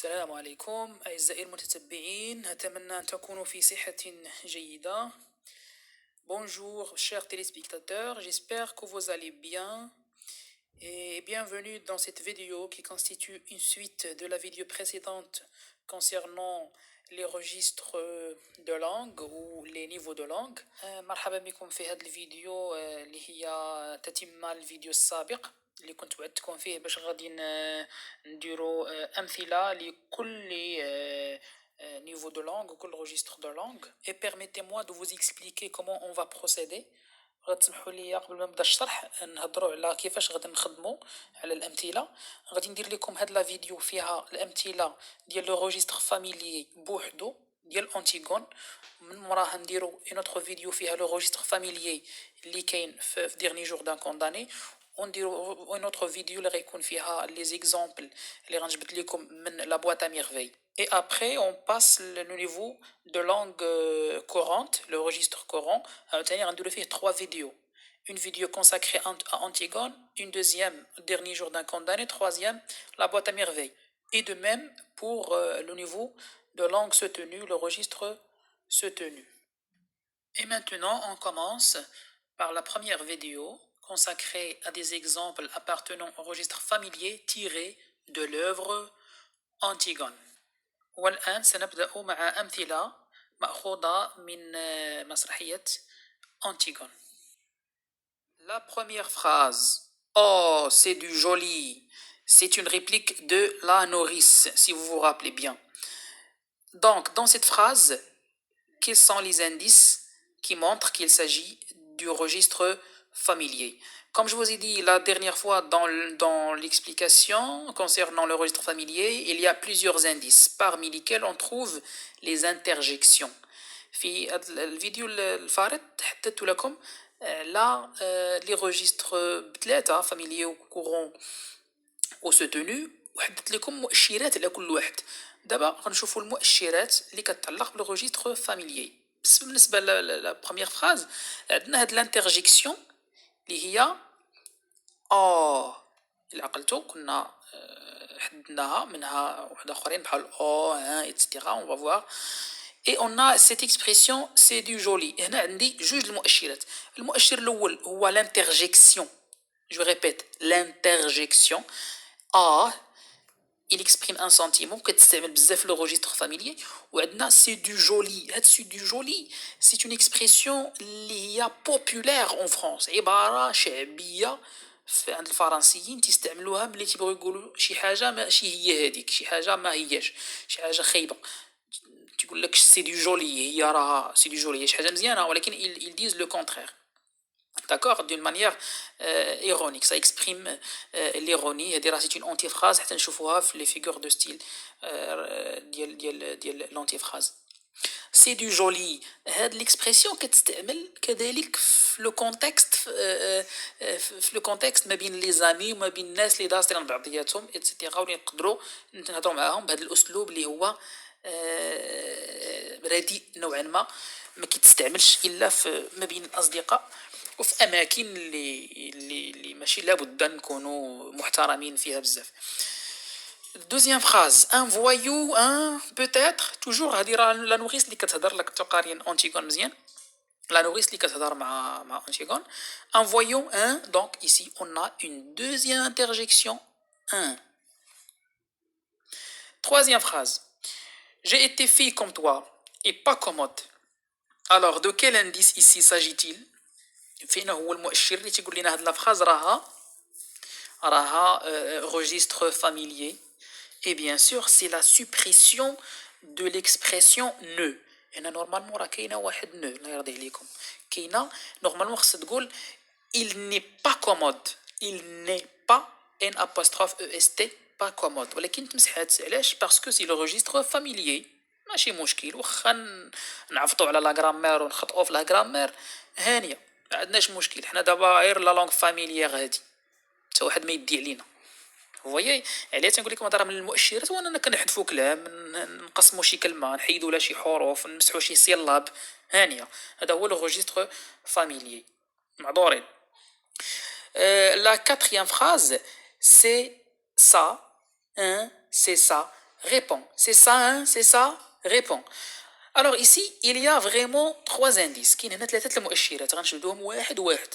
السلام عليكم أعزائي المتتبعين، أتمنى أن تكونوا في صحة جيدة. Bonjour chers téléspectateurs, j'espère que vous allez bien et bienvenue dans cette vidéo qui constitue une suite de la vidéo précédente concernant les registres de langue ou les niveaux de langue. مرحبا بكم في هذه الفيديو اللي هي تتمة الفيديو السابق اللي كنت وعدتكم فيه باش غادي نديرو أمثلة لكل niveau de langue ou كل registre de langue. Et permettez-moi de vous expliquer comment on va procéder. غتسمحوا لي قبل ما نبدا الشرح نهضروا على كيفاش غادي نخدموا على الامثله. غادي ندير لكم هاد لا فيديو فيها الامثله ديال لو روجستر فاميليي بوحدو ديال انتيغون، من موراها نديرو اون اوتر فيديو فيها لو روجستر فاميليي اللي كاين في ديرني جور دان كونداني، ونديرو اون اوتر فيديو اللي غيكون فيها لي زيكزامبل اللي غنجبد لكم من لا بواط ا ميرفي. Et après, on passe le niveau de langue courante, le registre courant. C'est-à-dire, on doit faire 3 vidéos. Une vidéo consacrée à Antigone, une deuxième, dernier jour d'un condamné, troisième, la boîte à merveille. Et de même pour le niveau de langue soutenue, le registre soutenu. Et maintenant, on commence par la première vidéo consacrée à des exemples appartenant au registre familier tiré de l'œuvre Antigone. والآن سنبدأ مع أمثلة مأخوذة من مسرحية أنتيغون. La première phrase. Oh, c'est du joli. C'est une réplique de la nourrice, si vous vous rappelez bien. Donc, dans cette phrase, quels sont les indices qui montrent qu'il s'agit du registre familier? Comme je vous ai dit la dernière fois dans l'explication concernant le registre familier, il y a plusieurs indices parmi lesquels on trouve les interjections. في الفيديو الفارط حددت لكم لا لي ريجستر بثلاثه فاميليي وكورون وسوتونو، وحددت لكم مؤشرات على كل واحد. دابا غنشوفوا المؤشرات اللي كتعلق بالريجستر فاميليي. بس بالنسبه لا بروميير فراز عندنا هاد لانترجيكسيون اللي هي اللي عقلتو كنا حددناها، منها وحده اخرين بحال etc. on va voir. Et on a cette expression c'est du joli. هنا عندي جوج المؤشرات. المؤشر الاول هو l'interjection. Je répète, l'interjection. Il exprime un sentiment كتستعمل بزاف لو registre familier. وعندنا c'est du joli. هاد c'est du joli c'est une expression اللي هي populaire en France. عبارة شعبية عند الفرنسيين تستعملوها ملي تيبغيو يقولوا شي حاجة ماشي هي هذيك، شي حاجة ما هياش، شي حاجة خايبة. تقول لك سي دو جولي، هي راها سي دو جولي، شي حاجة مزيانة، ولكن ils disent le contraire. D'accord, d'une manière ironique, ça exprime l'ironie. C'est une antiphrase حتى نشوفوها في les figures de style ديال l'antiphrase. C'est du joli. هاد l'expression كتستعمل كذلك في لو كونتكست في لو كونتكست ما بين لي زامي وما بين الناس اللي داصرين بعضياتهم ايتترا، واللي نقدروا نهضروا معاهم بهذا الاسلوب اللي هو رديء نوعا ما كيتستعملش الا في ما بين الاصدقاء وفي اماكن اللي ماشي لابد نكونوا محترمين فيها بزاف. Deuxième phrase, un voyou, peut-être, toujours هذه راه لا نوريس اللي كتهضر لك تقارين أنتيغون مزيان. La nourrice اللي كتهضر مع أنتيغون. Un voyou, donc ici on a une deuxième interjection, un. Troisième phrase, j'ai été fille comme toi et pas commode. Alors de quel indice ici s'agit-il? فين هو المؤشر اللي تيقول لنا هاد لا فراز راها registre familier? Et bien sûr, c'est la suppression de l'expression ne. هنا نورمالمون راه كاينه واحد نو، الله يرضي عليكم. كاينه نورمالمون خصها تقول il n'est pas commode. Il n'est pas n apostrophe est pas commode. ولكن تمسحات علاش؟ باسكو سي لو ريجستر فاميليي. ماشي مشكل، واخا نعفطوا على لا غرامير ونخطئوا في لا غرامير هانيه، ما عندناش مشكل. حنا دابا غير لا لونغ فاميليير هادي، حتى واحد ما يدي علينا. فوايي علاه تنقول لكم هضره من المؤشرات وانا كنحذفوا كلام، نقسموا شي كلمه، نحيدوا لا شي حروف، نمسحوا شي سيلاب هانيه. هذا هو لو ريجستر فاميليي، معذورين. La quatrième phrase, c'est ça, c'est ça. réponds. C'est ça, hein? C'est ça? Réponds. Alors ici, il y a vraiment trois indices. كاين هنا ثلاثة المؤشرات غنشدوهم واحد واحد.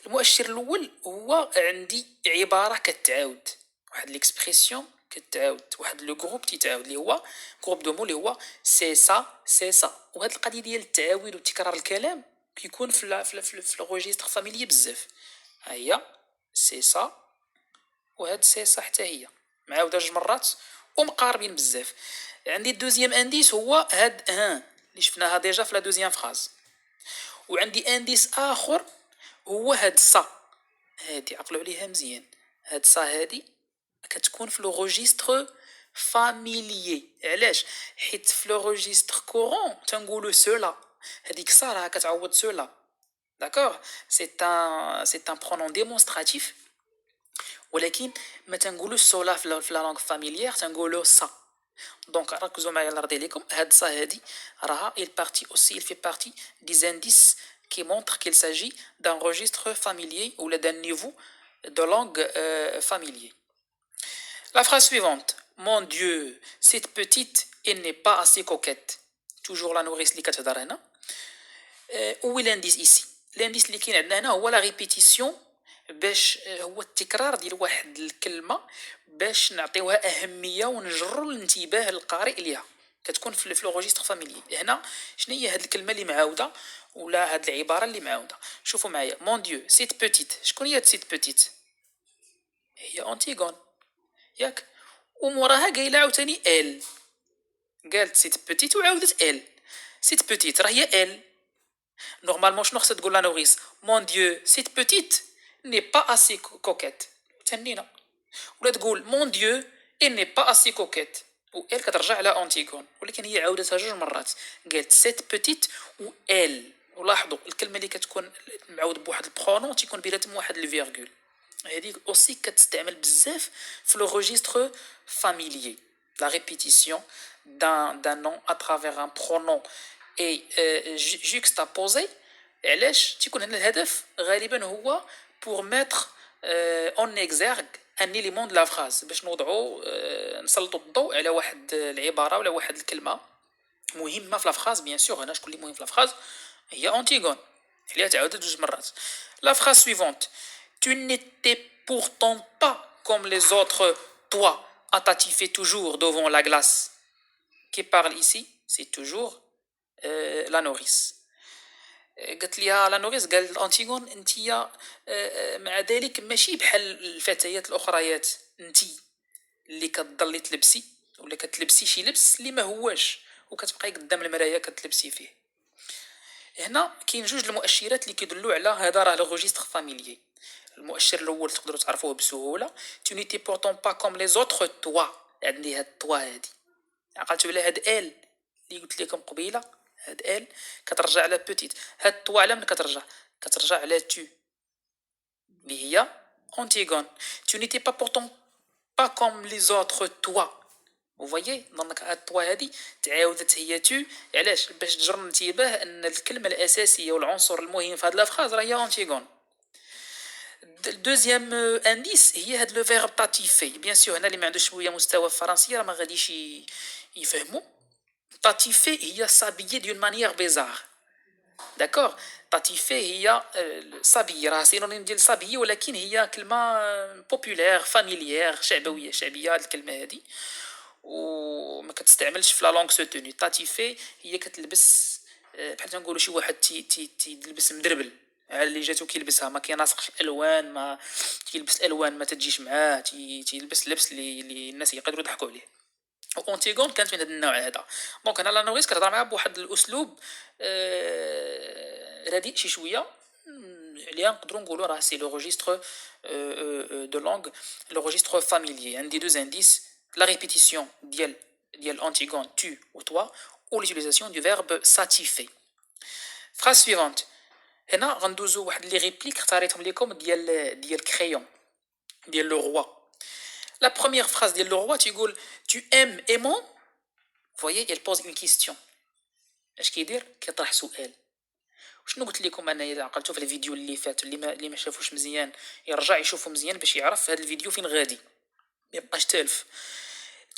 المؤشر الأول هو عندي عبارة كتعاود، واحد ليكسبريسيون كتعاود، واحد لو جروب تيتعاود اللي هو جروب دو مو اللي هو سي سا سي سا. وهاد القضية ديال التعاود وتكرار الكلام كيكون في الروجيستر فاميلي بزاف. ها هي سي سا وهاد سي سا حتى هي معاودة جوج مرات ومقاربين بزاف. عندي الدوزيام انديس هو هاد ان اللي شفناها ديجا في لا دوزيام فراز. وعندي انديس اخر هو هاد سا، هادي عقلوا عليها مزيان. هاد سا هادي كتكون في لو روجيستر فاميليي. علاش؟ حيت في لو روجيستر كورون تنقولو سولا، هاديك سا راها كتعوض سولا. داكوغ، سي ان برونون ديمونستراتيف، ولكن ما تنقولوش سولا في لا لونغ فاميليير، تنقولو سا. دونك ركزوا معايا الله يرضي عليكم. هاد سا هادي راها il fait partie des indices qui montrent qu'il s'agit d'un registre familier ou d'un niveau de langue familier. La phrase suivante. Mon Dieu, cette petite, elle n'est pas assez coquette. Toujours la nourrice اللي كتهضر هنا. Où est l'indice ici? L'indice اللي كاين عندنا هنا هو la répétition، باش هو التكرار ديال واحد الكلمه باش نعطيوها اهميه ونجروا الانتباه القارئ ليها. كتكون في لو روجيستر فاميلي. هنا شنو هي هاد الكلمه اللي معاوده ولا هاد العباره اللي معاوده؟ شوفوا معايا. مون ديو سيت بوتيت، شكون هي سيت بوتيت؟ هي انتيغون ياك، وموراها قايله عاوتاني ال. قالت سيت بوتيت وعاودت ال. سيت بوتيت راه هي ال. نورمالمون شنو خصها تقول لا نوريس؟ مون ديو سيت بوتيت ني با اسي كوكيت. تنينا. ولا تقول مون ديو il n'est pas assez coquette، و ال كترجع على انتيغون، ولكن هي عاودتها جوج مرات. قالت سيت بوتيت و ال. ولاحظوا الكلمه اللي كتكون معاود بواحد البرونون تيكون بيناتهم واحد الفيرغول. هذه اوسي كتستعمل بزاف في لو روجيستر فاميليي. لا ريبيتيسيون d'un nom à travers un pronom et juxtaposé. علاش تيكون هنا الهدف غالبا هو pour mettre en exergue ان élément de la phrase، باش نوضعوا نسلطوا الضوء على واحد العباره ولا واحد الكلمه مهمه في لا فراز. بيان سور هنا شكون اللي مهم في لا فراز؟ هي انتيغون اللي تعاودت جوج مرات. لا فراز سويفونت. Tu n'étais pourtant pas comme les autres, toi, à t'attifer toujours devant la glace. Qui parle ici? C'est toujours la nourrice. قالت ليها لا نوريس، قال الانتيغون انتيا مع ذلك ماشي بحال الفتيات الاخريات، انتي اللي كتضلي تلبسي ولا كتلبسي شي لبس اللي ما هواش وكتبقاي قدام المرايه كتلبسي فيه. هنا كاين جوج المؤشرات اللي كيدلوا على هذا راه لو ريجستر فاميليي. المؤشر الاول تقدروا تعرفوه بسهوله، tu n'étais pourtant pas comme les autres toi. عندي هاد توا هادي عقلتوا على هاد ال اللي قلت لكم قبيله. هاد ال كترجع على بوتيت. هاد توا على من كترجع على تو اللي هي انتيغون. tu n'étais pas pourtant pas comme les autres toi. vous voyez دونك هاد توا هادي تعاودت هي تو. علاش؟ باش تجر الانتباه ان الكلمه الاساسيه والعنصر المهم في هاد لا فراز راه هي انتيغون. الدوزيام انديس هي هاد لو فيرب تاتيفي. بيان سور هنا اللي ما عندوش شويه مستوى في الفرنسيه راه ما غاديش يفهموا. تاتيفي هي s'habiller d'une manière bizarre. داكوغ. تاتيفي هي صبي، راه سينونيم ديال صبي، ولكن هي كلمه بوبولير فاميليير شعبيه الكلمه هذه، وما كتستعملش في لا لونغ سوتوني. تاتيفي هي كتلبس بحال تنقولوا شي واحد تيلبس مدربل على اللي جاتو كيلبسها، ما كيناسقش الالوان، ما كيلبس الالوان ما تجيش معاه، تيلبس اللبس اللي الناس يقدروا يضحكوا عليه. وانتيغون كانت من هذا النوع هذا. دونك انا لا نوريس كتهضر معاه بواحد الاسلوب رديء شي شويه، اللي نقدروا نقولوا راه سي لو روجيستر دو لونغ، لو روجيستر فاميليي. عندي دوز انديس، لا ريبيتيسيون ديال انتيغون tu و toi ou l'utilisation du verbe s'attifer. phrase suivante. هنا غندوزو واحد لي ريبليك اختاريتهم لكم ديال كريون ديال لو روا. La première phrase de le roi, tu aimes aimant. Vous voyez, elle pose une question. اش كيدير؟ كيطرح سؤال. وشنو قلت لكم انا اذا عقلتوا في الفيديو اللي فات، اللي ما شافوش مزيان يرجع يشوفوا مزيان باش يعرف هذا الفيديو فين غادي ما يبقاش تالف.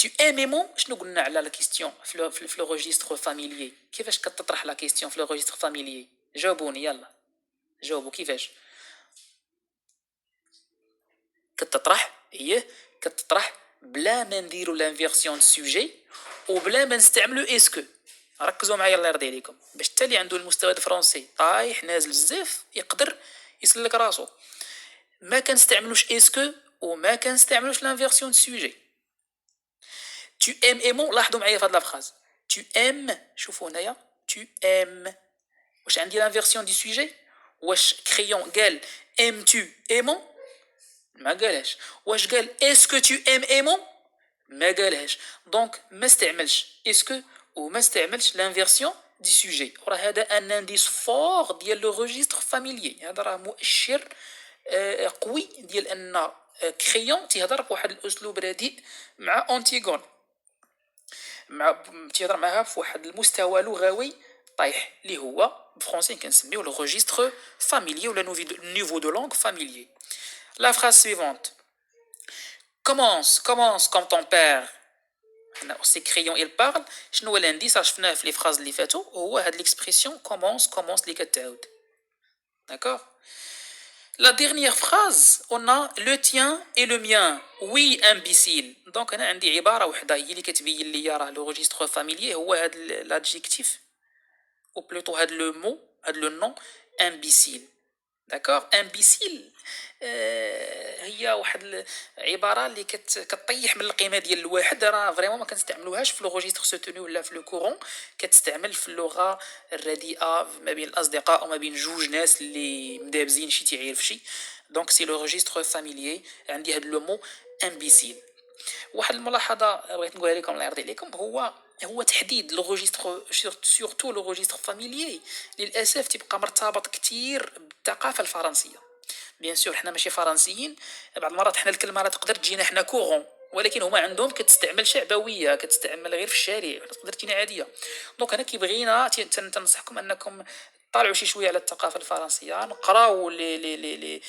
Tu aimes شنو قلنا على لا كيستيون في لو ريجستر فاميليي كيفاش كتطرح لا كيستيون في لو ريجستر فاميليي جاوبوني يلا جاوبوا كيفاش كتطرح هي كتطرح بلا ما نديرو لانفيرسيون سوجي وبلا ما نستعملو اسكو ركزوا معايا الله يرضي عليكم باش حتى اللي عنده المستوى الفرنسي طايح نازل بزاف يقدر يسلك راسو ما كنستعملوش اسكو وما كنستعملوش لانفيرسيون سوجي tu aimes aimons لاحظوا معايا في هاد لا فراز tu aimes شوفوا هنايا tu aimes واش عندي لانفيرسيون دي سوجي واش كريون قال aimes tu aimons ما قالهاش واش قال اسكو tu aimes aimons ما قالهاش دونك ما استعملش اسكو وما استعملش لانفيرسيون دي سوجي وراه هذا ان انديس فور ديال لو ريجستر فاميليي هذا راه مؤشر قوي ديال ان كريون تيهضر بواحد الاسلوب رديء مع اونتيغون تيهضر معاها في واحد المستوى لغوي طايح اللي هو بالفرنسي كنسميو لو ريجستر فاميليي ولا نيفو دو لونغ فاميليي. La phrase suivante. Commence comme ton père. C'est crayon il parle. شنو هو الانديس شفناه في لي فراز اللي فاتوا هو هاد ليكسبريسيون commence اللي كتعاود. D'accord. La dernière phrase, on a le tien et le mien. Oui, imbécile. Donc انا عندي عباره وحده هي اللي كتبين لي راه لو ريجستر فاميليي هو هاد لادجيكتيف ou plutôt هاد لو مو هاد لو نون imbécile. داكوغ امبيسيل هي واحد العباره اللي كطيح من القيمه ديال الواحد راه فريمون ما كنستعملوهاش في لو ريجستر سوتوني ولا في لو كورون كتستعمل في اللغه الرديئه ما بين الاصدقاء او ما بين جوج ناس اللي مدابزين شي تيعرف شي دونك سي لو ريجستر فاميليي عندي هاد لو مو امبيسيل. واحد الملاحظه بغيت نقولها لكم الله يرضي عليكم هو تحديد لو ريجستر سورتو لو ريجستر فاميليي للاسف تيبقى مرتبط كتير بالثقافه الفرنسيه. بيان سور حنا ماشي فرنسيين بعض المرات حنا الكلمه راه تقدر تجينا حنا كورون ولكن هما عندهم كتستعمل شعبويه كتستعمل غير في الشارع تقدر تجينا عاديه دونك انا كيبغينا تنصحكم انكم طالعوا شي شويه على الثقافه الفرنسيه نقراو لي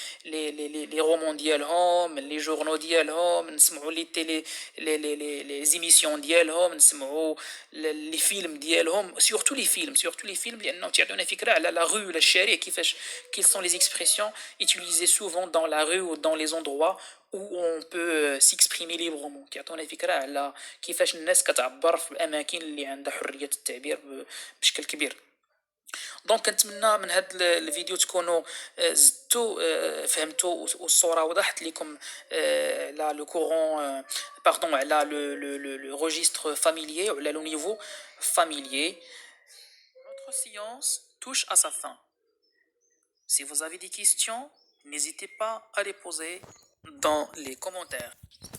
رومون ديالهم لي جورنو ديالهم نسمعوا لي تيلي لي زيميسيون ديالهم نسمعوا لي فيلم ديالهم سورتو لي فيلم لانه تيعطيونا فكره على لا رue ولا الشارع كيفاش كيل سون لي اكسبريسيون utilisées souvent dans la rue ou dans les endroits où on peut s'exprimer librement كيعطونا فكره على كيفاش الناس كتعبر في الاماكن اللي عندها حريه التعبير بشكل كبير. دونك كنتمنى من هذا الفيديو تكونوا زدتوا فهمتوا والصوره وضحت لكم على لو كورون باردون على لو ريجستر فاميليي وعلى لو نيفو فاميليي. Notre séance touche à sa fin. Si vous avez des questions, n'hésitez pas à les poser dans les commentaires.